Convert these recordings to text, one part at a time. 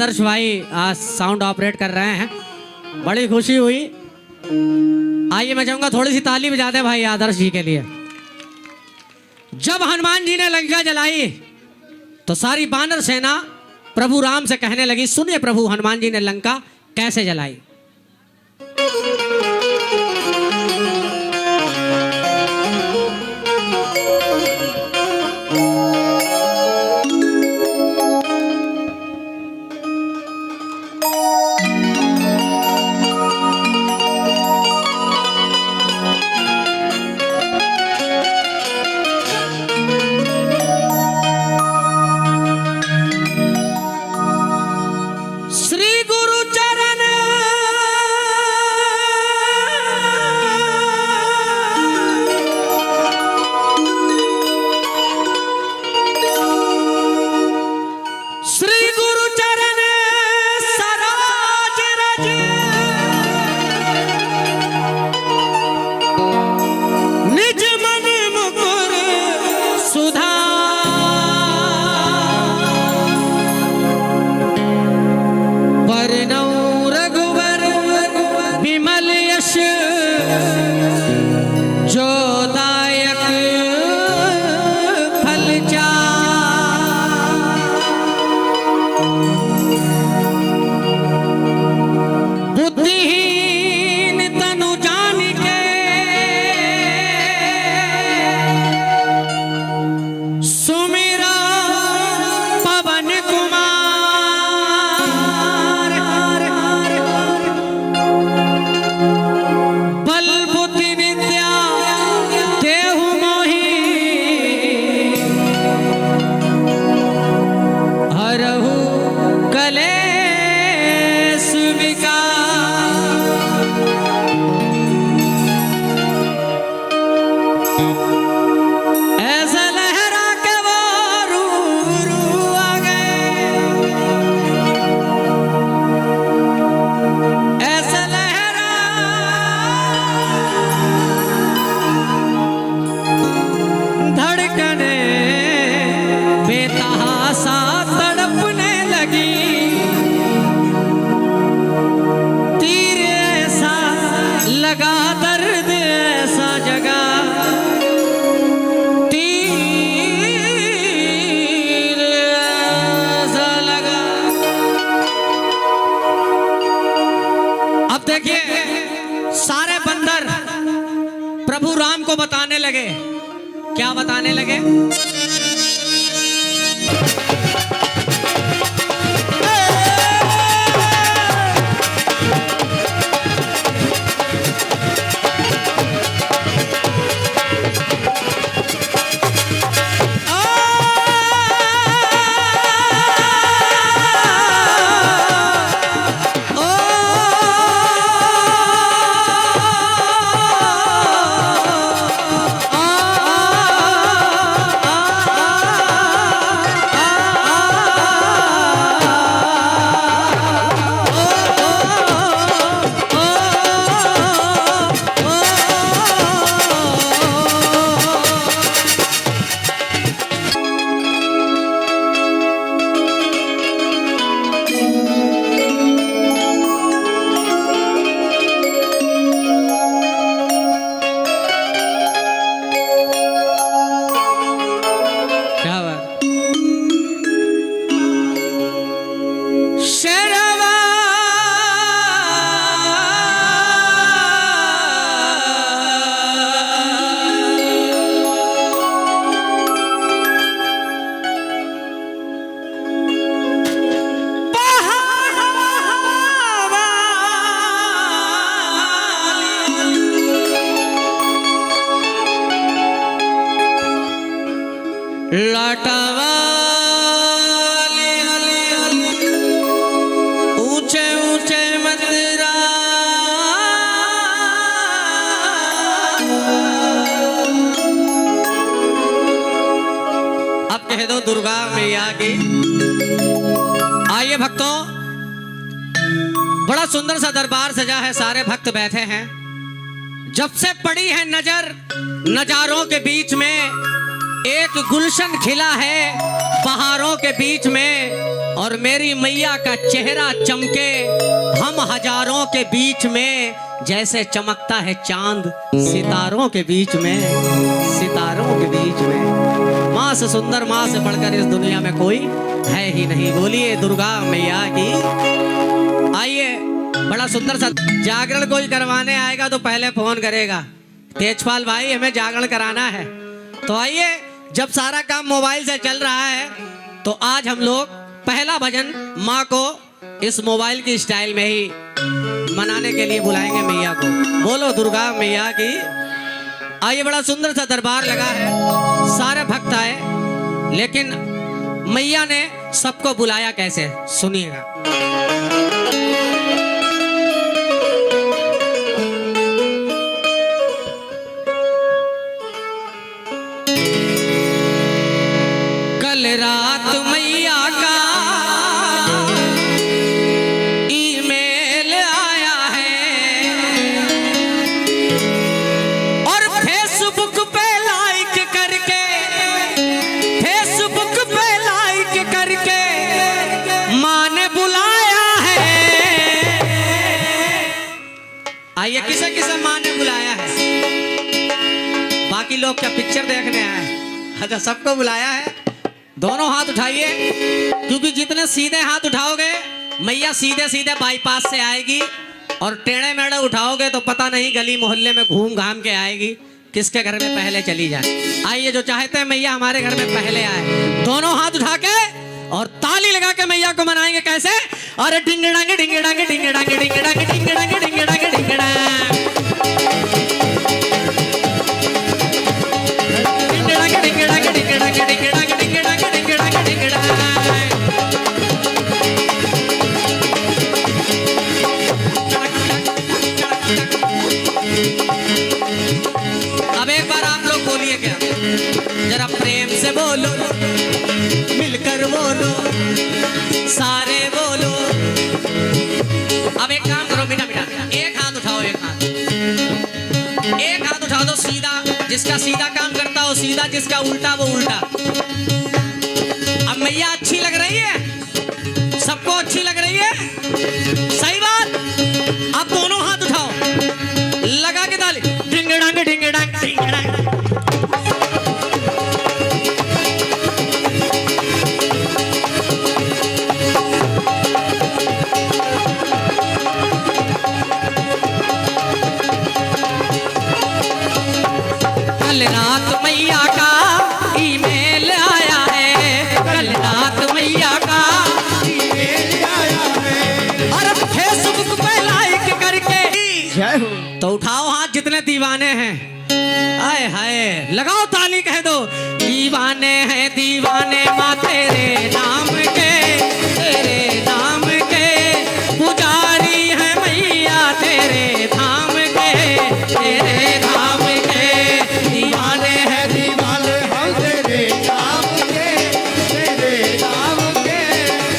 आदर्श भाई आज sound operate कर रहे हैं, बड़ी खुशी हुई। आइए मैं चाहूंगा थोड़ी सी ताली बजा दें भाई आदर्श जी के लिए। जब हनुमान जी ने लंका जलाई तो सारी बानर सेना प्रभु राम से कहने लगी, सुनिए प्रभु हनुमान जी ने लंका कैसे जलाई। सारे बंदर प्रभु राम को बताने लगे। क्या बताने लगे? ऊंचे ऊंचे मंदिरा अब कह दो दुर्गा मैया की। आइए भक्तों, बड़ा सुंदर सा दरबार सजा है, सारे भक्त बैठे हैं। जब से पड़ी है नजर नजारों के बीच में, एक गुलशन खिला है बहारों के बीच में, और मेरी मैया का चेहरा चमके हम हजारों के बीच में, जैसे चमकता है चांद सितारों के बीच में, सितारों के बीच में। माँ से सुंदर, माँ से बढ़कर इस दुनिया में कोई है ही नहीं। बोलिए दुर्गा मैया की। आइए, बड़ा सुंदर सा जागरण कोई करवाने आएगा तो पहले फोन करेगा, तेजपाल भाई हमें जागरण कराना है। तो आइए, जब सारा काम मोबाइल से चल रहा है तो आज हम लोग पहला भजन माँ को इस मोबाइल की स्टाइल में ही मनाने के लिए बुलाएंगे मैया को। बोलो दुर्गा मैया की। आइए, बड़ा सुंदर सा दरबार लगा है, सारे भक्त आए, लेकिन मैया ने सबको बुलाया कैसे, सुनिएगा। कल रात मैया का ईमेल आया है और फेसबुक पे लाइक करके, फेसबुक पे लाइक करके माँ ने बुलाया है। आइए, किसे किसे माँ ने बुलाया है? बाकी लोग क्या पिक्चर देखने आए? अच्छा, सबको बुलाया है। दोनों हाथ उठाइए, क्योंकि जितने सीधे हाथ उठाओगे मैया सीधे सीधे बाईपास से आएगी, और टेढ़े मेढ़े उठाओगे तो पता नहीं गली मोहल्ले में घूम घाम के आएगी, किसके घर में पहले चली जाए। आइए, जो चाहते हैं मैया हमारे घर में पहले आए, दोनों हाथ उठा के और ताली लगा के मैया को मनाएंगे। कैसे? अरे डिंग डांग डिंग डांग डिंग डांग डिंग डांग डिंग डांग डिंग डांग डिंग डांग। अब एक बार आप लोग बोलिए, क्या जरा प्रेम से बोलो, मिलकर बोलो, सारे बोलो। अब एक काम करो, बिना बिना एक हाथ उठाओ, एक हाथ उठाओ तो सीधा, जिसका सीधा काम करता हो सीधा, जिसका उल्टा वो उल्टा। अब मैया अच्छी लग रही है, सबको अच्छी लग रही है, सही बात। अब दोनों हाथ उठाओ, लगा के ताली, डिंग डांग डिंग डांग डिंग डांग। कल रात मैया का ईमेल आया है, कल रात मैया का ईमेल आया है, और फेसबुक पे लाइक करके। तो उठाओ हाथ जितने दीवाने हैं, आए हाय, लगाओ ताली, कह दो दीवाने हैं दीवाने माँ तेरे नाम के, तेरे नाम के पुजारी है मैया तेरे धाम के, तेरे धाम के दीवाने हैं दीवाने हम तेरे नाम के, तेरे नाम के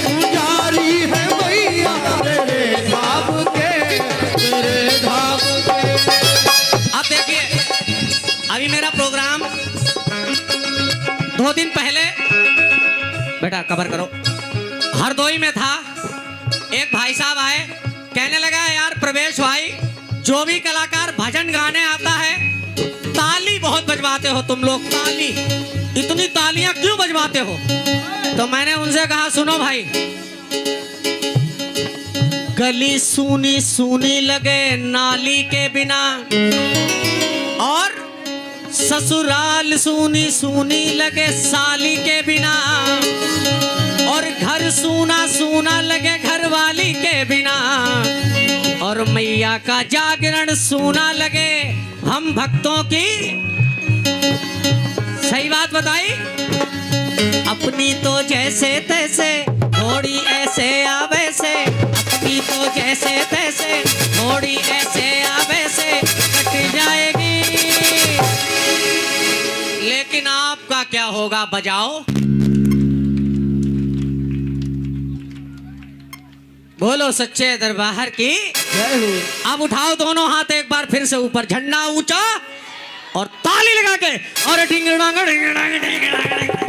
पुजारी है मैया तेरे धाम के, तेरे धाम के। अब देखिए, अभी मेरा प्रोग्राम 2 दिन पहले, बेटा कवर करो, हरदोई में था। एक भाई साहब आए, कहने लगा यार प्रवेश भाई, जो भी कलाकार भजन गाने आता है ताली बहुत बजवाते हो तुम लोग, ताली, इतनी तालियां क्यों बजवाते हो? तो मैंने उनसे कहा सुनो भाई, गली सूनी सूनी लगे नाली के बिना, और ससुराल सूनी सूनी लगे साली के बिना, और घर सूना सूना लगे घरवाली के बिना, और मैया का जागरण सूना लगे हम भक्तों की। सही बात बताई? अपनी तो जैसे तैसे थोड़ी ऐसे आ वैसे, अपनी तो जैसे तैसे थोड़ी ऐसे आ वैसे कट जाएगी, लेकिन आपका क्या होगा? बजाओ, बोलो सच्चे दरबार की जय हो। अब उठाओ दोनों हाथ एक बार फिर से ऊपर, झंडा ऊंचा और ताली लगा के, और डिंग डांग डिंग डांग डिंग डांग।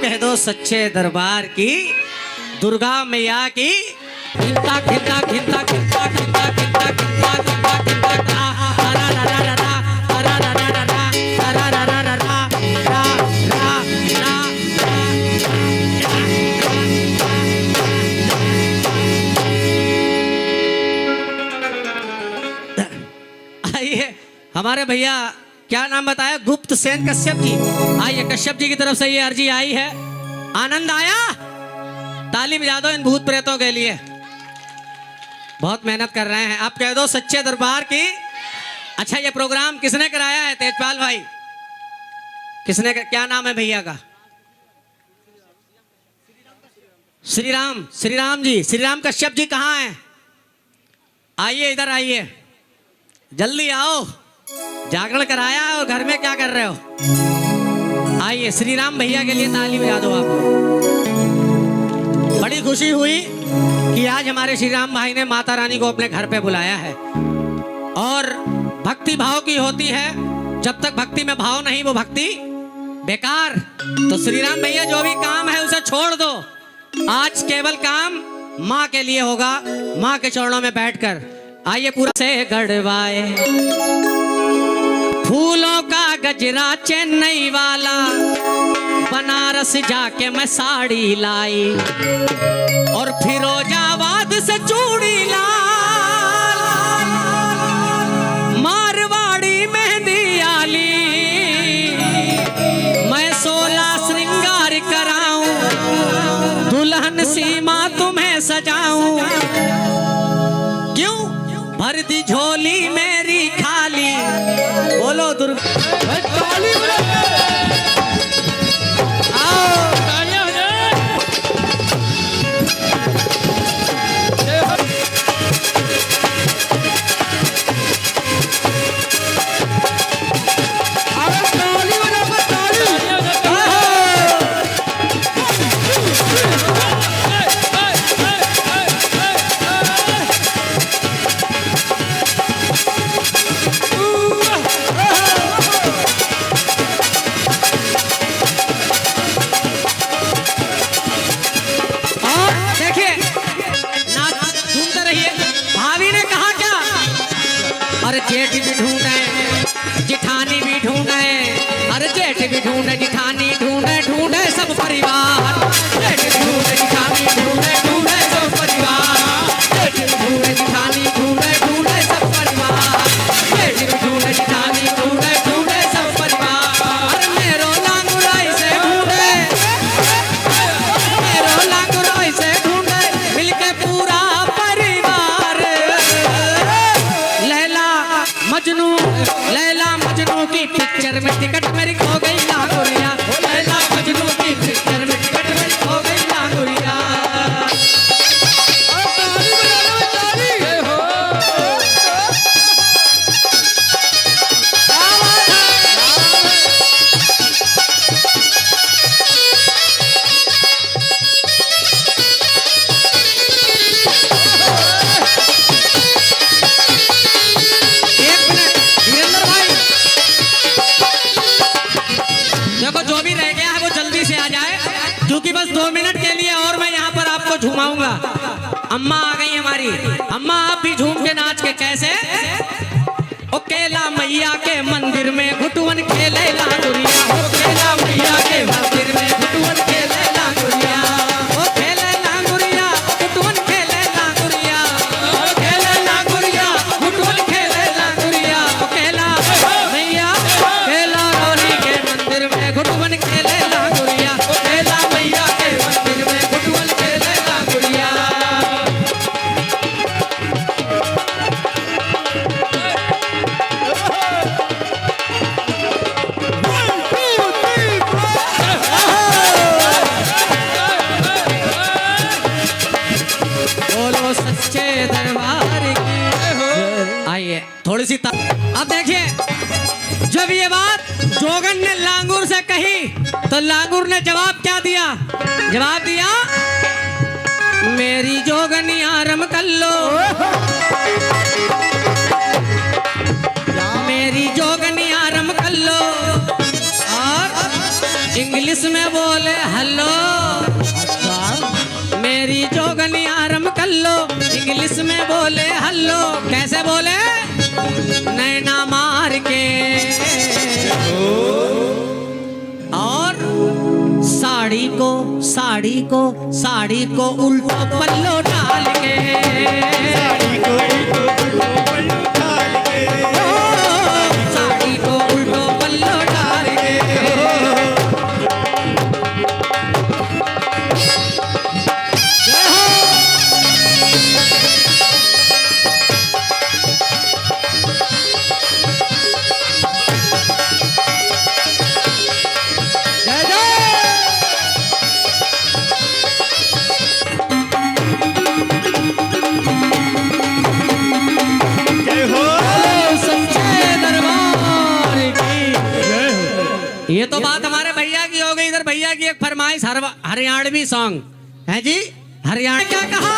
कह दो सच्चे दरबार की दुर्गा मैया की खिंता खिंता खिंता खिंता खिंता खिंता खिंता खिंता खिंता रा रा रा रा रा रा रा रा रा रा रा रा रा रा आइए हमारे भैया क्या नाम बताया, गुप्त सेन कश्यप जी। आइए कश्यप जी की तरफ से ये अर्जी आई है। आनंद आया? ताली बजा दो इन भूत प्रेतों के लिए, बहुत मेहनत कर रहे हैं। आप कह दो सच्चे दरबार की। अच्छा ये प्रोग्राम किसने कराया है तेजपाल भाई? किसने क्या नाम है भैया का? श्री राम जी। श्री राम कश्यप जी कहाँ हैं? आइए इधर आइए, जल्दी आओ। जागरण कराया है और घर में क्या कर रहे हो? आइए श्री राम भैया के लिए ताली बजा दो आप। बड़ी खुशी हुई कि आज हमारे श्री राम भाई ने माता रानी को अपने घर पे बुलाया है। और भक्ति भाव की होती है, जब तक भक्ति में भाव नहीं वो भक्ति बेकार। तो श्री राम भैया जो भी काम है उसे छोड़ दो, आज केवल काम माँ के लिए होगा, माँ के चरणों में बैठकर। आइए पूरा से गढ़वाए फूलों का गजरा चेन्नई वाला, बनारस जाके मैं साड़ी लाई और फिरोजाबाद से चूड़ी लाल, मारवाड़ी मेहंदी आली, मैं 16 श्रृंगार कराऊं, दुल्हन सीमा तुम्हें सजाऊं। क्यों भर दी झोली मेरी खाली, बोलो दुर्गा। अरे जेठ भी ढूंढे जिठानी भी ढूंढे, अरे जेठ भी ढूंढे जिठानी ढूंढे, ढूंढे सब परिवार। जेठ भी ढूंढे जिठानी ढूंढे, ढूंढे सब परिवार। जेठ भी ढूंढे जिठानी ढूंढे, ढूंढे सब परिवार। जेठ भी ढूंढे जिठानी ढूंढे, ढूंढे सब परिवार। अरे मेरो लांगुराई से ढूंढे, मेरो लांगुराई से ढूंढे, मिलके पूरा परिवार। लैला मजनू की पिक्चर में टिकट मेरी खो गई लाखुरिया। लैला मजनू की पिक्चर में टिकट मेरी खो गई लाखुरिया। क्योंकि बस 2 मिनट के लिए और मैं यहाँ पर आपको झुमाऊंगा। अम्मा आ गई हमारी, अम्मा आप भी झूम के नाच के। कैसे? ओ केला मैया के मंदिर में घुटुवन खेले लांगुरिया, ओ केला मैया के मंदिर में घुटुवन खेले लांगुरिया, ओ खेले लांगुरिया घुटुवन खेले लांगुरिया, ओ खेले लांगुरिया घुटुवन खेले लांगुरिया। ओ केला मैया केला रोली के मंदिर में घुटुवन खेले लांगुरिया, ओ केला मैया के मंदिर में घुटुवन खेले लांगुरिया। बोलो सच्चे दरबार की। आइए थोड़ी सी अब देखिए, जब ये बात जोगन ने लांगुर से कही तो लांगुर ने जवाब क्या दिया? जवाब दिया, मेरी जोगनी आरम कर लो, मेरी जोगनी आरम कर लो, और इंग्लिश में बोले हेलो, मेरी जोगनी आरम कर लो। इंग्लिश में बोले हेलो, कैसे बोले? नैना मार के और साड़ी को उल्टा पल्लो डाल के, साड़ी को उल्टो पल्लो डाल के। जय हो। जय जय। ये तो बात हमारे भैया की हो गई। इधर भैया की एक फरमाइश हरियाणवी सॉन्ग है जी। हरियाणा क्या कहा?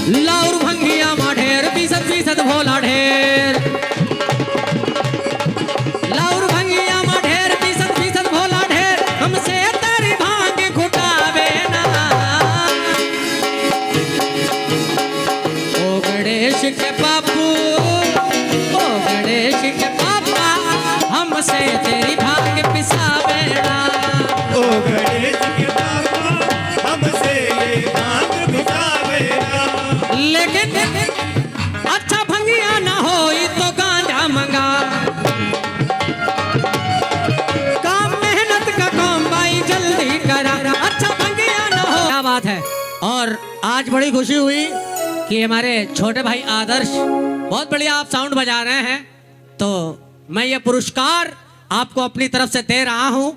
लाउर भंगिया माढेर पीसत भोला ढेर, लाउर भंगिया माढेर पीसत भोला ढेर, हमसे तेरी भांग घुटावे ना। ओ गणेश के बापू, ओ गणेश के पापा, हमसे तेरी भांग पिसावे ना। ओ गणेश के बाबा, हमसे ये भांग पिसावे ना। लेकिन अच्छा भंगिया ना होई तो गांजा मंगा, काम मेहनत का काम भाई जल्दी करा। अच्छा भंगिया ना हो, क्या बात है। और आज बड़ी खुशी हुई कि हमारे छोटे भाई आदर्श बहुत बढ़िया आप साउंड बजा रहे हैं, तो मैं ये पुरस्कार आपको अपनी तरफ से दे रहा हूं,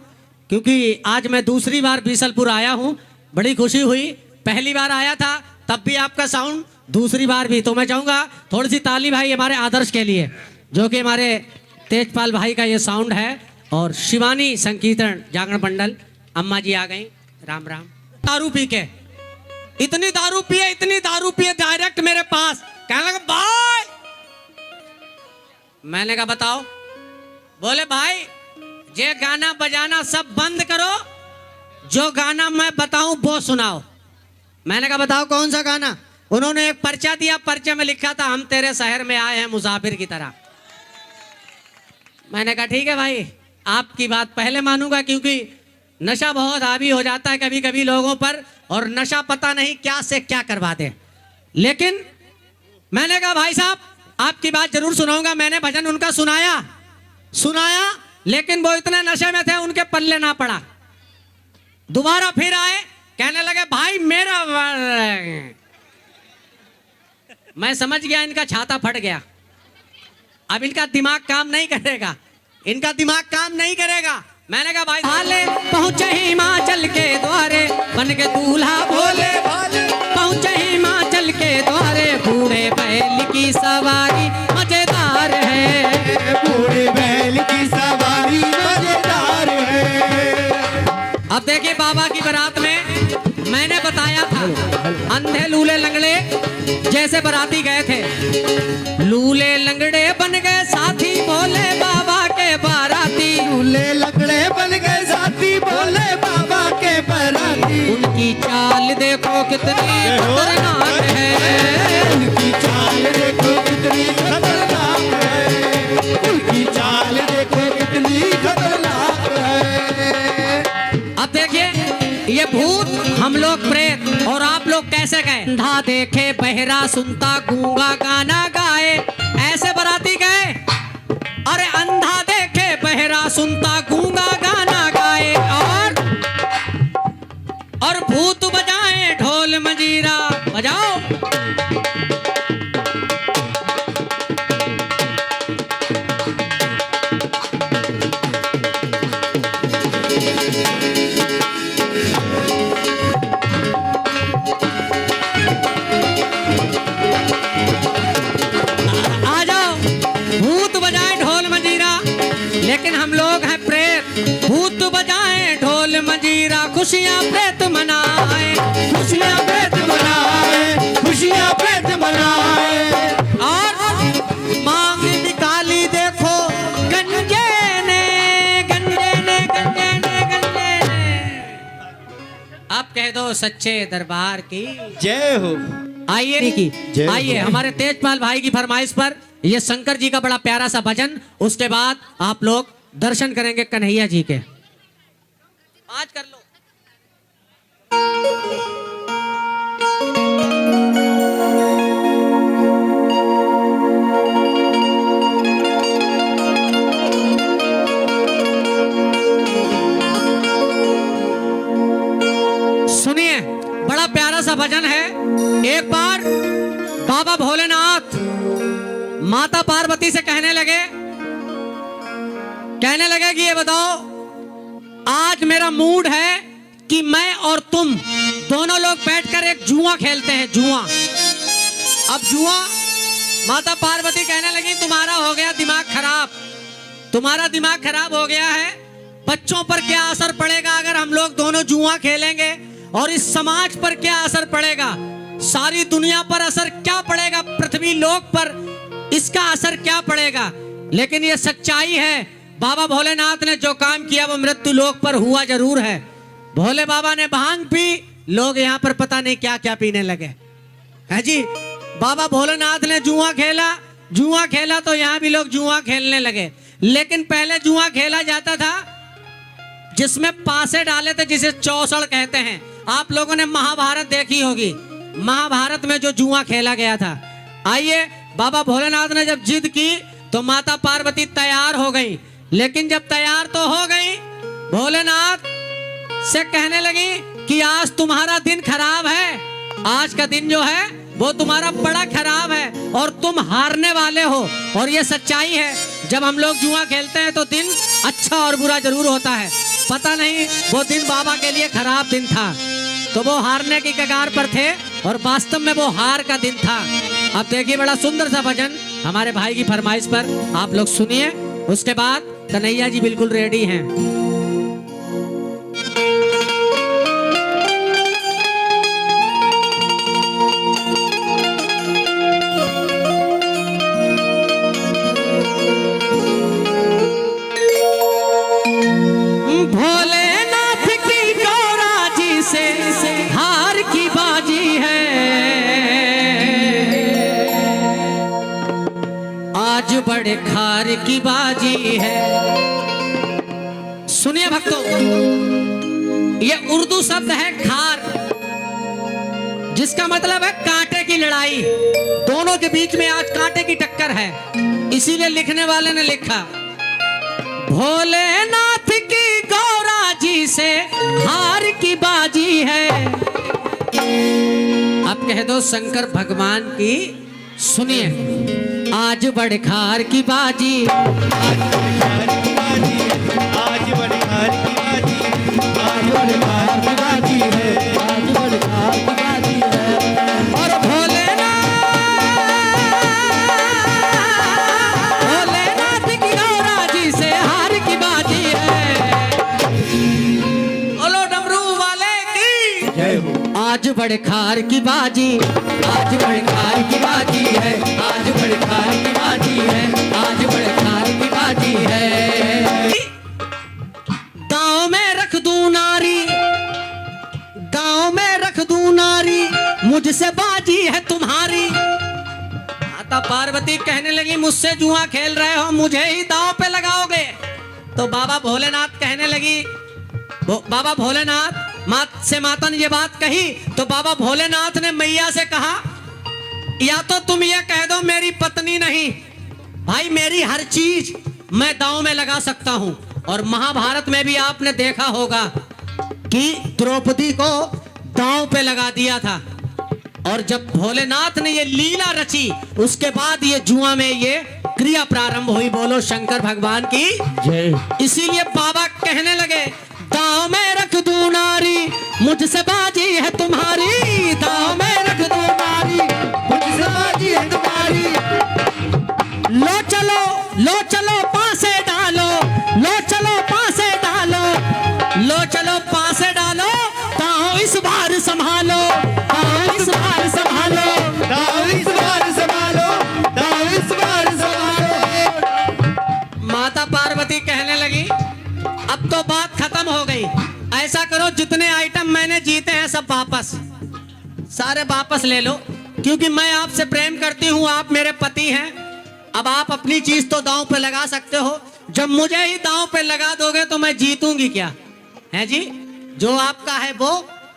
क्योंकि आज मैं दूसरी बार बीसलपुर आया हूं। बड़ी खुशी हुई, पहली बार आया था तब भी आपका साउंड, दूसरी बार भी। तो मैं चाहूंगा थोड़ी सी ताली भाई हमारे आदर्श के लिए, जो कि हमारे तेजपाल भाई का ये साउंड है। और शिवानी संकीर्तन जागरण मंडल अम्मा जी आ गई, राम राम। दारू पी के इतनी दारू पिए डायरेक्ट मेरे पास कहने लगा भाई। मैंने कहा बताओ। बोले भाई ये गाना बजाना सब बंद करो, जो गाना मैं बताऊं वो सुनाओ। मैंने कहा बताओ कौन सा गाना? उन्होंने एक पर्चा दिया, पर्चे में लिखा था हम तेरे शहर में आए हैं मुसाफिर की तरह। मैंने कहा ठीक है भाई, आपकी बात पहले मानूंगा, क्योंकि नशा बहुत हावी हो जाता है कभी कभी लोगों पर, और नशा पता नहीं क्या से क्या करवा दे। लेकिन मैंने कहा भाई साहब आपकी बात जरूर सुनाऊंगा। मैंने भजन उनका सुनाया, लेकिन वो इतने नशे में थे उनके पल्ले ना पड़ा। दोबारा फिर आए, कहने लगे भाई मेरा, मैं समझ गया इनका छाता फट गया, अब इनका दिमाग काम नहीं करेगा, इनका दिमाग काम नहीं करेगा। मैंने कहा भाई भाले पहुंचे हिमाचल के द्वारे, बन के दूल्हा भोले भाले पहुंचे हिमाचल के द्वारे। बूढ़े बैल की सवारी मजेदार है, बूढ़े बैल की सवारी मजेदार है। अब देखिए बाबा की बारात में मैंने बताया था अंधे लूले लंगड़े जैसे बाराती गए थे, लूले लंगड़े बन गए साथी भोले बाबा के बाराती। लूले लंगड़े बन गए साथी भोले बाबा के बाराती। उनकी चाल देखो कितनी खतरनाक है, उनकी चाल देखो कितनी खतरनाक है, उनकी चाल देखो कितनी खतरनाक है। अब देखिए ये भूत, हम लोग प्रेत, और आप लोग कैसे गए? अंधा देखे बहरा सुनता गूंगा गाना गाए, ऐसे बाराती गए। अरे अंधा देखे बहरा सुनता गूंगा गाना गाए, और भूत बजाए ढोल मंजीरा बजाओ। आ जाओ, भूत बजाए ढोल मंजीरा, लेकिन हम लोग हैं प्रेत। भूत बजाए ढोल मंजीरा, खुशियां प्रेत मनाए, खुशियां प्रेत मनाए, खुशियां प्रेत मनाए। और मांग निकाली देखो गंजे ने, गंजे ने, गंजे ने, गंजे आप कह दो सच्चे दरबार की। जय हो। आइए जय हो। आइए हमारे तेजपाल भाई की फरमाइश पर ये शंकर जी का बड़ा प्यारा सा भजन, उसके बाद आप लोग दर्शन करेंगे कन्हैया जी के। आज कर लो। सुनिए, बड़ा प्यारा सा भजन है। एक बार बाबा भोलेनाथ माता पार्वती से कहने लगे कि ये बताओ, आज मेरा मूड है कि मैं और तुम दोनों लोग बैठकर एक जुआ खेलते हैं, जुआ। अब जुआ, माता पार्वती कहने लगी तुम्हारा हो गया दिमाग खराब, तुम्हारा दिमाग खराब हो गया है। बच्चों पर क्या असर पड़ेगा अगर हम लोग दोनों जुआ खेलेंगे, और इस समाज पर क्या असर पड़ेगा, सारी दुनिया पर असर क्या पड़ेगा, पृथ्वी लोक पर इसका असर क्या पड़ेगा। लेकिन ये सच्चाई है, बाबा भोलेनाथ ने जो काम किया वो मृत्यु लोक पर हुआ जरूर है। भोले बाबा ने भांग पी, लोग यहाँ पर पता नहीं क्या क्या पीने लगे है जी। बाबा भोलेनाथ ने जुआ खेला तो यहाँ भी लोग जुआ खेलने लगे। लेकिन पहले जुआ खेला जाता था जिसमें पासे डाले थे, जिसे चौसड़ कहते हैं। आप लोगों ने महाभारत देखी होगी, महाभारत में जो जुआ खेला गया था। आइए, बाबा भोलेनाथ ने जब जिद की तो माता पार्वती तैयार हो गई। लेकिन जब तैयार तो हो गई, भोलेनाथ से कहने लगी कि आज तुम्हारा दिन खराब है, आज का दिन जो है वो तुम्हारा बड़ा खराब है और तुम हारने वाले हो। और ये सच्चाई है, जब हम लोग जुआ खेलते हैं तो दिन अच्छा और बुरा जरूर होता है। पता नहीं वो दिन बाबा के लिए खराब दिन था, तो वो हारने की कगार पर थे और वास्तव में वो हार का दिन था। अब देखिए, बड़ा सुंदर सा भजन हमारे भाई की फरमाइश पर आप लोग सुनिए, उसके बाद कन्हैया जी बिल्कुल रेडी हैं। भोलेनाथ की गौरा जी से हार की बाजी है, आज बड़े खार की बाजी है। सुनिए भक्तों, ये उर्दू शब्द है खार, जिसका मतलब है कांटे की लड़ाई। दोनों के बीच में आज कांटे की टक्कर है, इसीलिए लिखने वाले ने लिखा भोलेनाथ की गौरा जी से हार की बाजी है। अब कह दो शंकर भगवान की। सुनिए, आज बड़े खार की बाजी, आज बड़े खार की बाजी, आज बड़े खार की बाजी, आज बड़े खार की बाजी है, आज बड़े खार की बाजी है। और भोलेनाथ की गौरा जी से हार की बाजी है। बोलो डमरू वाले की जय हो। आज बड़े खार की बाजी, आज बड़े खार की बाजी है, आज बड़े खार की बाजी है, आज बड़े खार की बाजी है। गांव में रख दूं नारी, गांव में रख दूं नारी, मुझसे बाजी है तुम्हारी। माता पार्वती कहने लगी मुझसे जुआ खेल रहे हो, मुझे ही दांव पे लगाओगे। तो बाबा भोलेनाथ कहने लगी, बाबा भोलेनाथ से माता ने ये बात कही तो बाबा भोलेनाथ ने मैया से कहा, या तो तुम ये कह दो मेरी पत्नी नहीं, भाई मेरी हर चीज मैं दांव में लगा सकता हूं। और महाभारत में भी आपने देखा होगा कि द्रौपदी को दांव पे लगा दिया था। और जब भोलेनाथ ने ये लीला रची, उसके बाद ये जुआ में ये क्रिया प्रारंभ हुई। बोलो शंकर भगवान की जय। इसीलिए बाबा कहने लगे, दांव में रख दूं नारी, मुझसे बाजी है तुम्हारी, दांव में रख दूं नारी, मुझसे बाजी है तुम्हारी। लो चलो पासे डालो, लो चलो पासे डालो, लो चलो पासे डालो, दांव इस बार संभालो, दांव इस बार संभालो, दाव इस बार संभालो, दाव इस बार संभालो। माता पार्वती कहने लगी अब तो बात खत्म हो गई, ऐसा करो जितने जितने आइटम मैंने जीते हैं सब वापस, सारे वापस ले लो, क्योंकि मैं आपसे प्रेम करती हूँ, आप मेरे पति हैं। अब आप अपनी चीज तो दांव पे लगा सकते हो, जब मुझे ही दांव पे लगा दोगे तो मैं जीतूंगी क्या? है जी, जो आपका है वो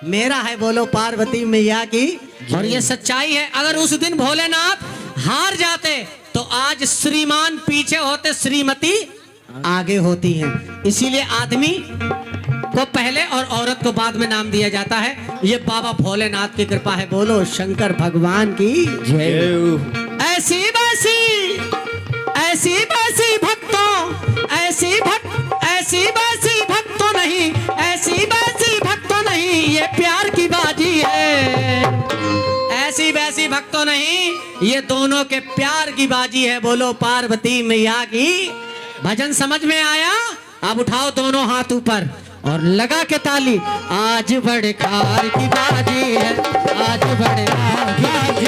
मेरा है, बोलो पार्वती मैया की। और ये सच्चाई है, अगर उस दिन भोलेनाथ हार जाते तो आज श्रीमान पीछे होते, श्रीमती आगे होती हैं। इसीलिए आदमी को पहले और औरत को बाद में नाम दिया जाता है। ये बाबा भोलेनाथ की कृपा है, बोलो शंकर भगवान की जय। ऐसी वैसी भक्तों, ऐसी वैसी भक्तों नहीं, ऐसी वैसी भक्तों नहीं, ये प्यार की बाजी है। ऐसी वैसी भक्तों नहीं, ये दोनों के प्यार की बाजी है, बोलो पार्वती मैया की। भजन समझ में आया? अब उठाओ दोनों हाथ ऊपर और लगा के ताली। आज बड़े कार की बाजी है, आज बड़े कार की